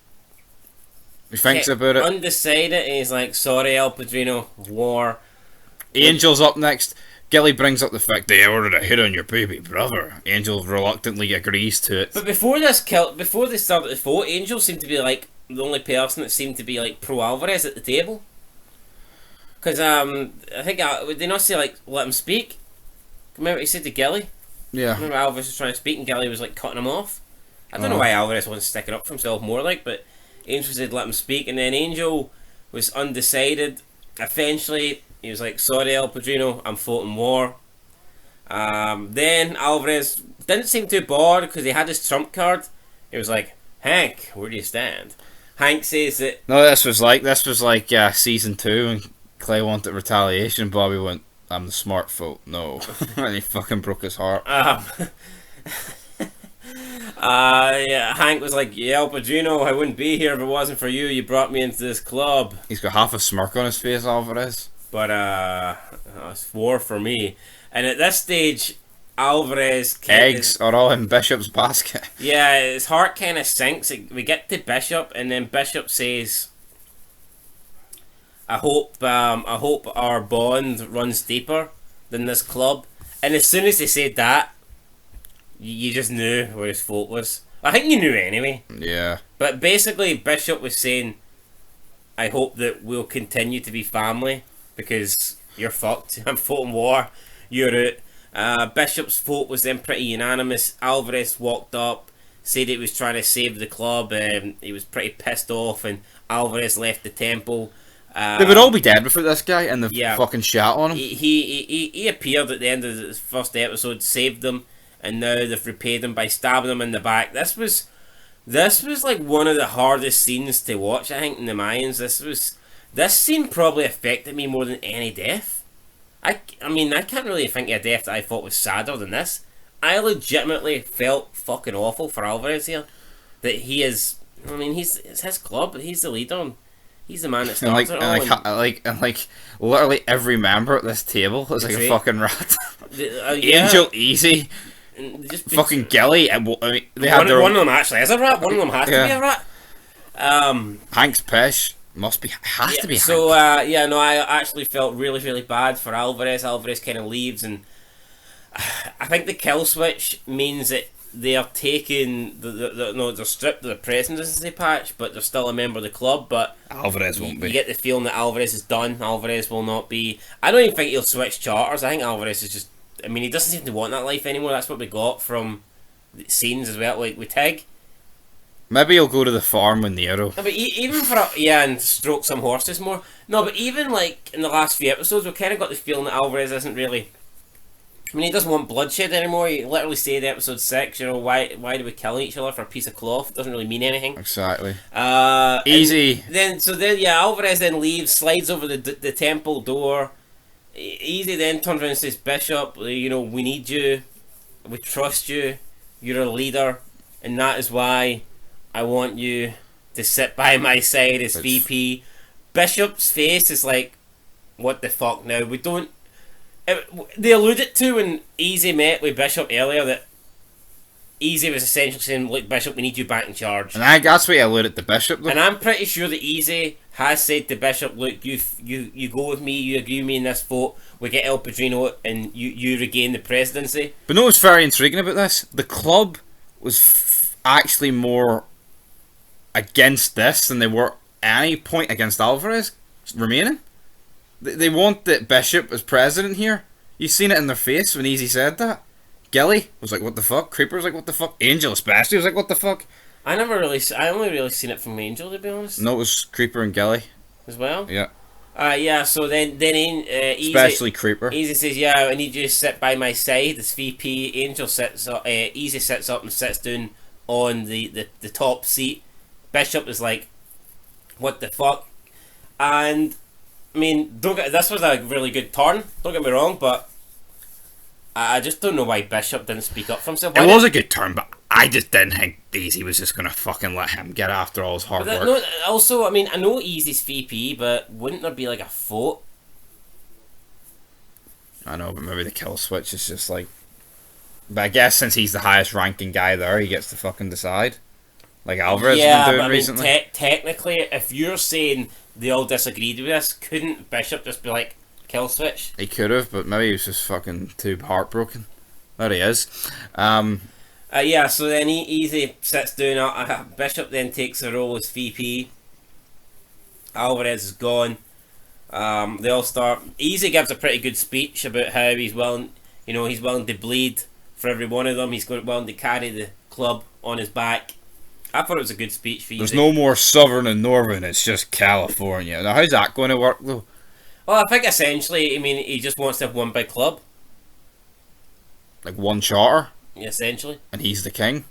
He thinks about it. Undecided, and he's like, sorry, El Padrino, war. Angel's up next. Gilly brings up the fact they ordered a hit on your baby brother. Angel reluctantly agrees to it. But before they started the vote, Angel seemed to be like the only person that seemed to be like pro Alvarez at the table. Because I think would they not say like let him speak? Remember he said to Gilly? Yeah. Remember Alvarez was trying to speak and Gilly was like cutting him off. I don't know why Alvarez wasn't sticking up for himself more like, but Angel said let him speak, and then Angel was undecided. Eventually, he was like, sorry, El Padrino, I'm voting war. Then Alvarez didn't seem too bored because he had his trump card. He was like, Hank, where do you stand? Hank says that... No, this was like season 2 when Clay wanted retaliation. Bobby went, I'm the smart folk. No. And he fucking broke his heart. Yeah, Hank was like, yeah, El Padrino, I wouldn't be here if it wasn't for you. You brought me into this club. He's got half a smirk on his face, Alvarez. But it's war for me. And at this stage, Alvarez... Eggs are all in Bishop's basket. Yeah, his heart kind of sinks. We get to Bishop, and then Bishop says, I hope our bond runs deeper than this club. And as soon as they said that, you just knew where his fault was. I think you knew anyway. Yeah. But basically, Bishop was saying, I hope that we'll continue to be family, because you're fucked. I'm voting war. You're out. Bishop's vote was then pretty unanimous. Alvarez walked up, said he was trying to save the club. He was pretty pissed off, and Alvarez left the temple. They would all be dead before this guy, and they fucking shot on him. He appeared at the end of the first episode, saved them, and now they've repaid him by stabbing him in the back. This was like one of the hardest scenes to watch, I think, in the Mayans. This scene probably affected me more than any death. I mean, I can't really think of a death that I thought was sadder than this. I legitimately felt fucking awful for Alvarez here. That he is... I mean, it's his club, he's the leader, and he's the man that starts it all. And literally every member at this table is like a fucking rat. Yeah. Angel, Easy, fucking Gilly. I mean, one of them actually is a rat. One of them has to be a rat. Hank's pish. Has to be Hank. So, I actually felt really, really bad for Alvarez. Alvarez kind of leaves, and I think the kill switch means that they are taking... they're stripped of the presidency patch, but they're still a member of the club, but... Alvarez won't be. You get the feeling that Alvarez is done. Alvarez will not be... I don't even think he'll switch charters. I think Alvarez is just... I mean, he doesn't seem to want that life anymore. That's what we got from the scenes as well, like with Tig. Maybe he'll go to the farm with Nero. No, but even for and stroke some horses more. No, but even like in the last few episodes, we kind of got the feeling that Alvarez isn't really. I mean, he doesn't want bloodshed anymore. He literally said in episode 6, why do we kill each other for a piece of cloth? It doesn't really mean anything. Exactly. Easy. Alvarez then leaves, slides over the temple door. Easy then turns around and says, Bishop, we need you, we trust you, you're a leader, and that is why I want you to sit by my side as VP. Bishop's face is like, what the fuck now? We don't... They alluded to when Easy met with Bishop earlier that Easy was essentially saying, look, Bishop, we need you back in charge. And that's what he alluded to Bishop, though. And I'm pretty sure that Easy has said to Bishop, look, you go with me, you agree with me in this vote, we get El Padrino and you regain the presidency. But no, what's very intriguing about this? The club was actually more against this than they were at any point against Alvarez remaining. They want that Bishop as president here. You've seen it in their face when Easy said that. Gilly was like, what the fuck? Creeper was like, what the fuck? Angel especially was like, what the fuck? I only really seen it from Angel, to be honest. No, it was Creeper and Gilly. As well? Yeah. So then Easy... Especially Creeper. Easy says, yeah, I need you to sit by my side as VP. Angel sits up, Easy sits up and sits down on the top seat. Bishop is like, what the fuck? And, I mean, this was a really good turn, don't get me wrong, but I just don't know why Bishop didn't speak up for himself. It was a good turn, but I just didn't think Easy was just gonna fucking let him get after all his hard work. No, also, I mean, I know Easy's VP, but wouldn't there be like a vote? I know, but maybe the kill switch is just like. But I guess since he's the highest ranking guy there, he gets to fucking decide. Like Alvarez has been doing recently. Technically, if you're saying they all disagreed with this, couldn't Bishop just be like, kill switch? He could have, but maybe he was just fucking too heartbroken. There he is. Yeah, so then Easy sits down. Bishop then takes the role as VP. Alvarez is gone. They all start. Easy gives a pretty good speech about how he's willing to bleed for every one of them. He's willing to carry the club on his back. I thought it was a good speech for Easy. There's no more Southern and Northern, it's just California. Now, how's that going to work, though? Well, I think essentially, I mean, he just wants to have one big club. Like one charter? Essentially. And he's the king?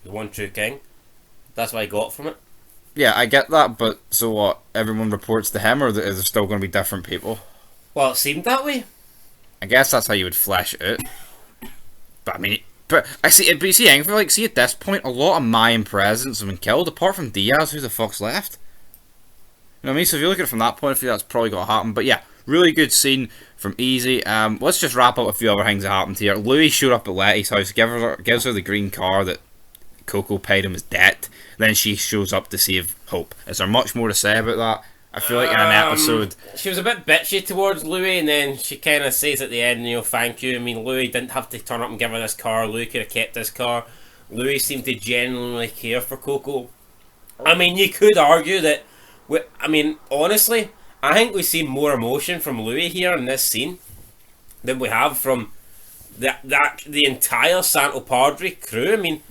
The one true king. That's what I got from it. Yeah, I get that, but so what? Everyone reports to him, or is there still going to be different people? Well, it seemed that way. I guess that's how you would flesh it out. But I mean, but I see. But you see, I feel like at this point, a lot of Mayan presidents have been killed. Apart from Diaz, who the fuck's left? You know what I mean? So if you look at it from that point of view, that's probably got to happen. But yeah, really good scene from Easy. Let's just wrap up a few other things that happened here. Louis showed up at Letty's house, gives her the green car that Coco paid him as debt. Then she shows up to save Hope. Is there much more to say about that? I feel like in an episode... She was a bit bitchy towards Louis, and then she kind of says at the end, thank you. I mean, Louis didn't have to turn up and give her this car. Louis could have kept this car. Louis seemed to genuinely care for Coco. I mean, you could argue that... honestly, I think we've seen more emotion from Louis here in this scene than we have from the entire Santo Padre crew. I mean...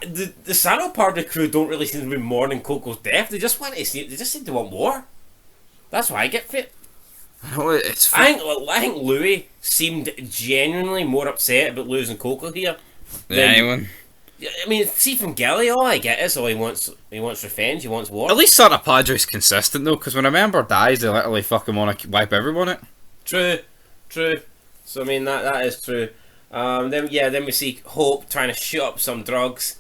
The Santo Padre crew don't really seem to be mourning Coco's death. They just seem to want war. That's what I get for it. I think Louis seemed genuinely more upset about losing Coco here than anyone. I mean, see from Gilly, all I get is he wants revenge. He wants war. At least Santa Padre's consistent though, because when a member dies, they literally fucking want to wipe everyone out. True. So I mean that is true. Then we see Hope trying to shoot up some drugs,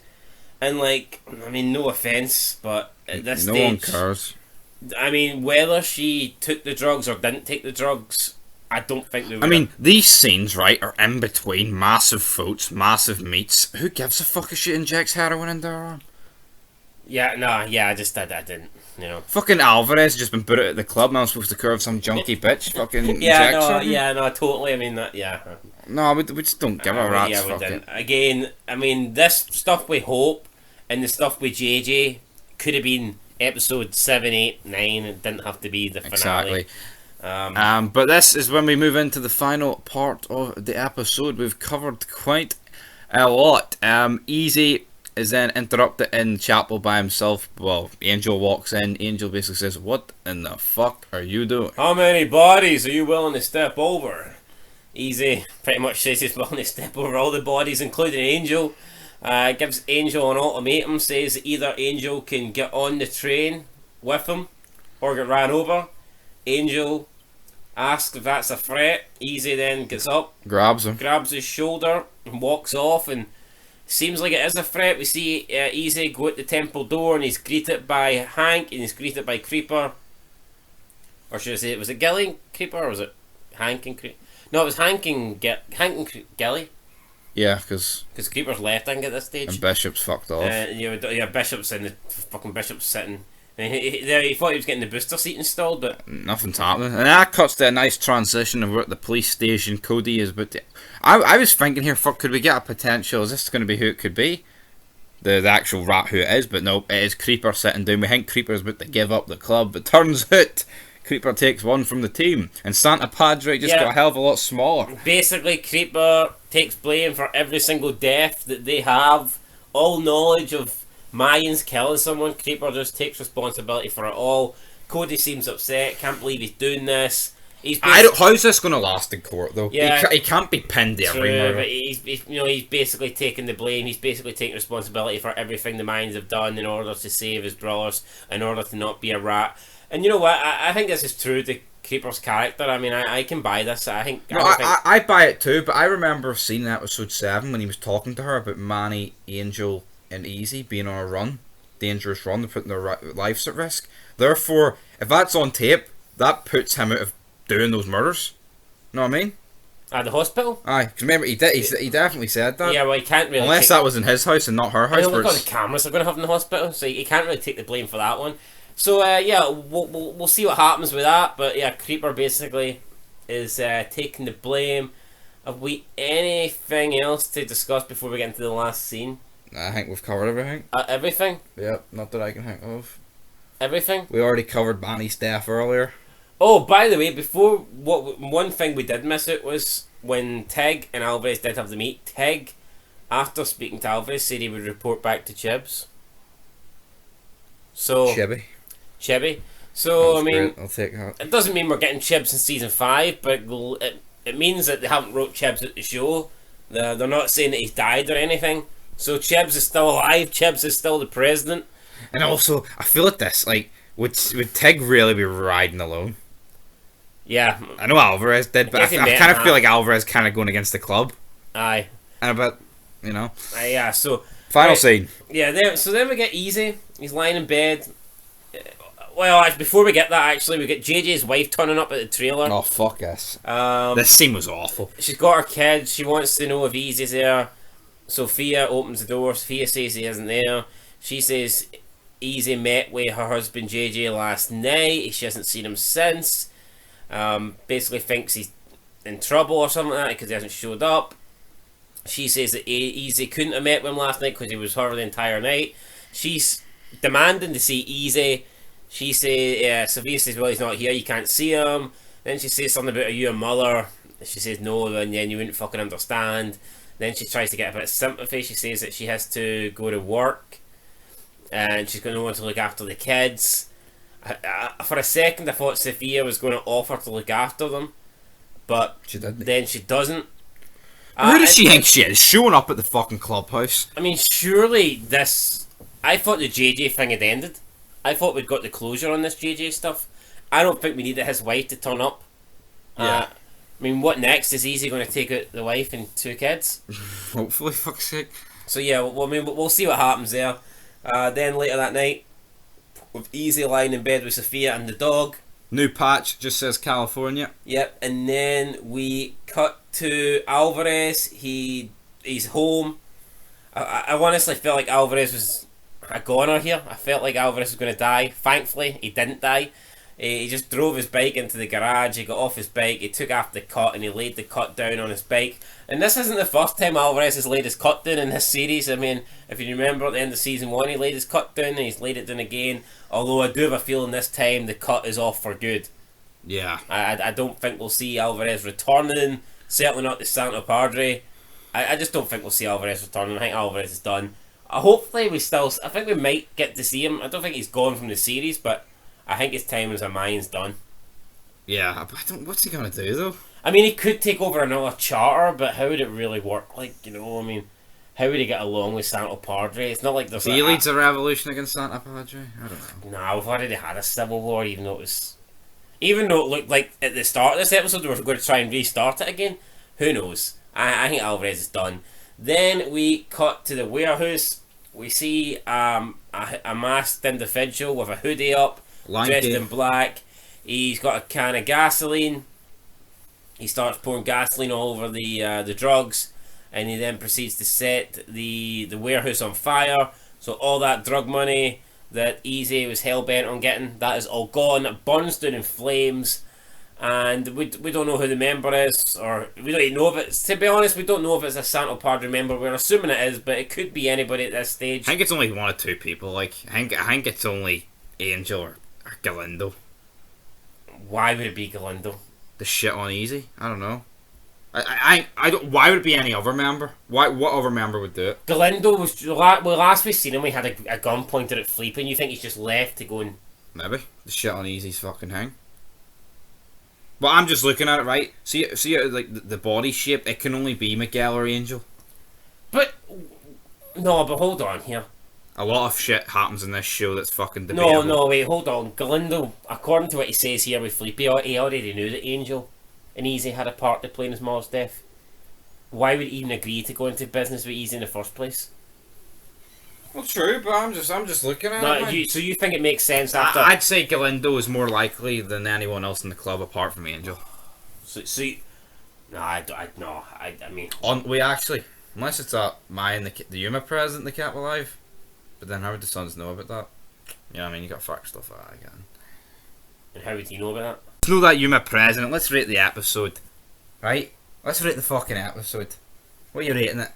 and no offense, but at this stage, no one cares. I mean, whether she took the drugs or didn't take the drugs, I don't think they were. I mean, these scenes, right, are in between massive votes, massive meets. Who gives a fuck if she injects heroin into her arm? I just did that, didn't. Fucking Alvarez has just been put out at the club. Now I'm supposed to curve some junkie bitch. Fucking totally. I mean, No, we just don't give a rat's fucking. Again, I mean, this stuff with Hope and the stuff with JJ could have been episode 7, 8, 9. It didn't have to be the finale. Exactly. But this is when we move into the final part of the episode. We've covered quite a lot. Easy is then interrupted in chapel by himself. Well, Angel walks in. Angel basically says, "What in the fuck are you doing? How many bodies are you willing to step over?" Easy pretty much says he's willing to step over all the bodies, including Angel. Gives Angel an ultimatum, says either Angel can get on the train with him or get ran over. Angel asks if that's a threat. Easy then gets up, Grabs him, grabs his shoulder, and walks off. And seems like it is a threat. We see Easy go at the temple door, and he's greeted by Hank, and he's greeted by Creeper. Or should I say, was it Gilly and Creeper, or was it Hank and Creeper? No, it was Hank and Gilly. Yeah, because Creeper's left, I think, at this stage. And Bishop's fucked off. Bishop's in the fucking Bishop's sitting. He thought he was getting the booster seat installed, but nothing's happening. And that cuts to a nice transition of we're at the police station. Cody is about to... I was thinking here, fuck, could we get a potential? Is this going to be who it could be? The actual rat who it is, but no, it is Creeper sitting down. We think Creeper's about to give up the club, but turns out Creeper takes one from the team, and Santa Padre just got a hell of a lot smaller. Basically, Creeper takes blame for every single death that they have. All knowledge of Mayans killing someone, Creeper just takes responsibility for it all. Cody seems upset, can't believe he's doing this. How's this going to last in court, though? Yeah, he can't be pinned to every murder. But he's basically taking the blame. He's basically taking responsibility for everything the Mayans have done in order to save his brothers, in order to not be a rat. And you know what? I think this is true to Creeper's character. I mean, I can buy this. I think. No, I buy it too, but I remember seeing in episode 7 when he was talking to her about Manny, Angel, and Easy being on a run, dangerous run, they're putting their lives at risk. Therefore, if that's on tape, that puts him out of doing those murders. Know what I mean? At the hospital? Aye, because remember, he definitely said that. Yeah, well, he can't really. Unless that was in his house and not her house. Look at the cameras they're going to have in the hospital, so he can't really take the blame for that one. So, yeah, we'll see what happens with that, but yeah, Creeper basically is taking the blame. Have we anything else to discuss before we get into the last scene? I think we've covered everything. Everything? Yep, not that I can think of. Everything? We already covered Manny's death earlier. Oh, by the way, one thing we did miss it was when Tig and Alvarez did have the meet. Tig, after speaking to Alvarez, said he would report back to Chibs. So Chibby. So I mean, great. I'll take that. It doesn't mean we're getting Chibs in season 5, but it means that they haven't wrote Chibs at the show. They're not saying that he's died or anything. So Chibs is still alive. Chibs is still the president. And also, I feel like this, like, would Tig really be riding alone? Yeah. I know Alvarez did, but I kind of feel like Alvarez kind of going against the club. Aye. And I bet, you know. Yeah, so... Final scene. Yeah, so then we get Easy. He's lying in bed. Well, before we get that, actually, we get JJ's wife turning up at the trailer. Oh, fuck this. This scene was awful. She's got her kids. She wants to know if Easy's there. Sophia opens the door. Sophia says he isn't there. She says Easy met with her husband JJ last night. She hasn't seen him since. Basically thinks he's in trouble or something like that because he hasn't showed up. She says that Easy couldn't have met with him last night because he was her the entire night. She's demanding to see Easy. She says, Sophia says, well, he's not here, you can't see him. Then she says something about, are you a mother? She says no, and then you wouldn't fucking understand. Then she tries to get a bit of sympathy. She says that she has to go to work and she's going to want to look after the kids. For a second I thought Sophia was going to offer to look after them, but she didn't. Then she doesn't. Who does she think she is? Showing up at the fucking clubhouse? I mean, surely this... I thought the JJ thing had ended. I thought we'd got the closure on this JJ stuff. I don't think we needed his wife to turn up. Yeah. I mean, what next? Is Easy going to take out the wife and 2 kids? Hopefully, fuck's sake. So yeah, well, I mean, we'll see what happens there. Then later that night, with Easy lying in bed with Sophia and the dog. New patch, just says California. Yep, and then we cut to Alvarez. He's home. I honestly felt like Alvarez was a goner here. I felt like Alvarez was going to die. Thankfully, he didn't die. He just drove his bike into the garage. He got off his bike. He took off the cut and he laid the cut down on his bike. And this isn't the first time Alvarez has laid his cut down in this series. I mean, if you remember at the end of season 1, he laid his cut down and he's laid it down again. Although I do have a feeling this time the cut is off for good. Yeah. I don't think we'll see Alvarez returning. Certainly not to Santo Padre. I just don't think we'll see Alvarez returning. I think Alvarez is done. Hopefully I think we might get to see him. I don't think he's gone from the series, but I think his time as a Mayans done. Yeah, what's he gonna do though? I mean, he could take over another charter, but how would it really work? Like, you know, I mean, how would he get along with Santo Padre? It's not like there's... He leads a revolution against Santo Padre? I don't know. Nah, we've already had a civil war, even though it looked like at the start of this episode we were going to try and restart it again. Who knows? I think Alvarez is done. Then we cut to the warehouse. We see a masked individual with a hoodie up, dressed in black. He's got a can of gasoline. He starts pouring gasoline all over the drugs, and he then proceeds to set the warehouse on fire. So all that drug money that Easy was hell-bent on getting, that is all gone. It burns down in flames, and we don't know who the member is, or we don't even know if it's... To be honest, we don't know if it's a Santo Padre member. We're assuming it is, but it could be anybody at this stage. I think it's only 1 or 2 people. Like, I think it's only Angel or Galindo. Why would it be Galindo? The shit on Easy? I don't know. I don't. Why would it be any other member? What other member would do it? Galindo was... Well, last we seen him, we had a gun pointed at Fleep, and you think he's just left to go and... Maybe. The shit on Easy's fucking hang. But I'm just looking at it, right? See like the body shape, it can only be Miguel or Angel. But... No, but hold on here. A lot of shit happens in this show that's fucking No, debatable. no, wait, hold on. Galindo, according to what he says here with Felipe, he already knew that Angel and Easy had a part to play in his mother's death. Why would he even agree to go into business with Easy in the first place? Well, true, but I'm just looking at No, it. so you think it makes sense after? I'd say Galindo is more likely than anyone else in the club apart from Angel. No, I mean, We actually, unless it's Mayan, the Yuma president, they kept alive. But then how would the Sons know about that? Yeah, I mean, you got fuck stuff like that again. and how would you know about that? Let's know that Yuma president. Let's rate the episode, right? Let's rate the fucking episode. What are you rating it?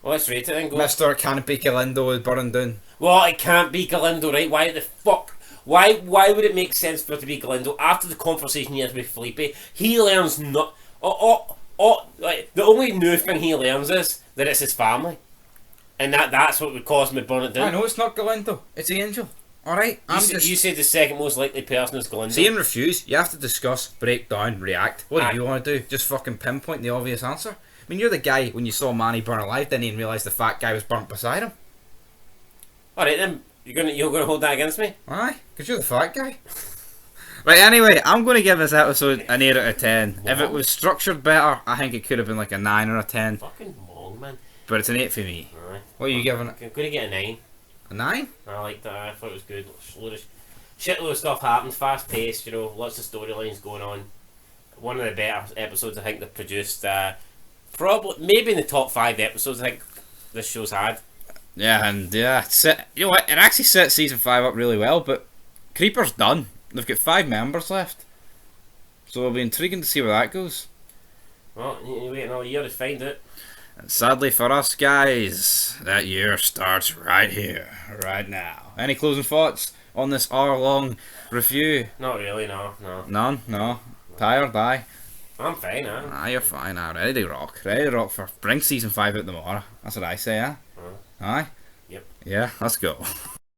Well, let's rate it then. Go. Mr. Canopy Galindo is burning down. Well, it can't be Galindo, right? Why the fuck? Why would it make sense for it to be Galindo after the conversation he has with Felipe? He learns not. Like, the only new thing he learns is that it's his family, and that's what would cause him to burn it down. I know it's not Galindo. It's Angel. All right. You said the second most likely person is Galindo. See and refuse. You have to discuss, break down, react. What do you want to do? Just fucking pinpoint the obvious answer? I mean, you're the guy when you saw Manny burn alive, didn't even realise the fat guy was burnt beside him. All right then, you're gonna hold that against me? Aye, because you're the fat guy. Right, anyway, I'm going to give this episode an 8 out of 10. Wow. If it was structured better, I think it could have been like a 9 or a 10. Fucking long, man. But it's an 8 for me. Aye. What are you giving it? I'm gonna get a 9. A 9? I like that. I thought it was good. Shitload of stuff happened, fast paced. You know, lots of storylines going on. One of the better episodes I think they've produced. Probably, maybe in the top 5 episodes I think this show's had. Yeah, and yeah, you know what? It actually set season 5 up really well, but Creeper's done. They've got 5 members left. So it'll be intriguing to see where that goes. Well, you wait another year to find it. And sadly for us guys, that year starts right here, right now. Any closing thoughts on this hour-long review? Not really, no. None? No? Tired? Aye? I'm fine, huh? Aye, you're fine now. Ready to rock. Ready to rock for... Bring season 5 out tomorrow. That's what I say, huh? Aye? Yep. Yeah, let's go.